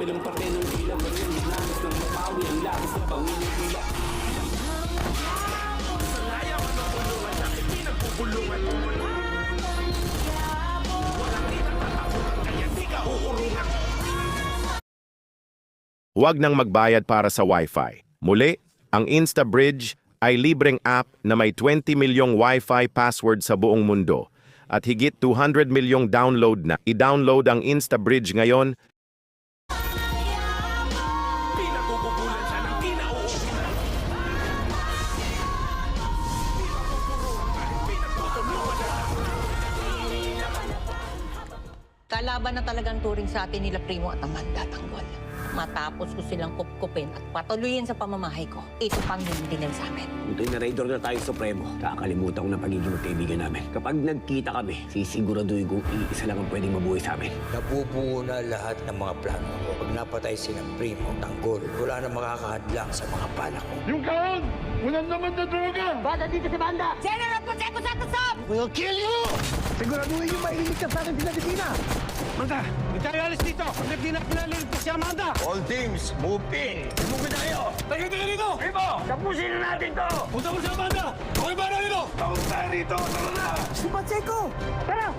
Kabilang parte ng ilang baril, ginamit ng mapawi ang labis na pangingipila. Sa layang matulungan sa akin, pinagpupulungan mo. Walang itatatapunan, kaya di ka uurungan. Huwag nang magbayad para sa Wi-Fi. Muli, ang InstaBridge ay libreng app na may 20 milyong Wi-Fi password sa buong mundo at higit 200 milyong download na. I-download ang InstaBridge ngayon. Pinagugugulan siya ng kinauupunan. Kalaban na talagang turing sa atin nila Primo at Amanda Tanggol. Matapos ko silang kupkupin at patuloyin sa pamamahay ko, ito pang hindi nila sa amin. Kung tinaraydor na tayo Supremo, kakalimutan ko na pagiging magkaibigan namin. Kapag nagkita kami, sisiguraduhin kong iisa lang ang pwedeng mabuhay sa amin. Nabubuo na lahat ng mga plano ko. Pag napatay si Primo, Tanggol, wala na makakahadlang sa mga plano ko. Yung kaon! Walang naman na droga! Banda dito si Banda! General Pacheco sa tasap! We'll kill you! Siguraduhin yung mailigtas sa akin Pilipinas! Amanda! Hindi tayo alis dito! Hanggang di na pinaliligtas si Amanda! All teams, move in! Move tayo! Tayo dito! Primo! Tapusin na natin to! Punta mo si Amanda! Okay ba na dito? Tawag tayo rito! Tara na! Si Pacheco! Tara!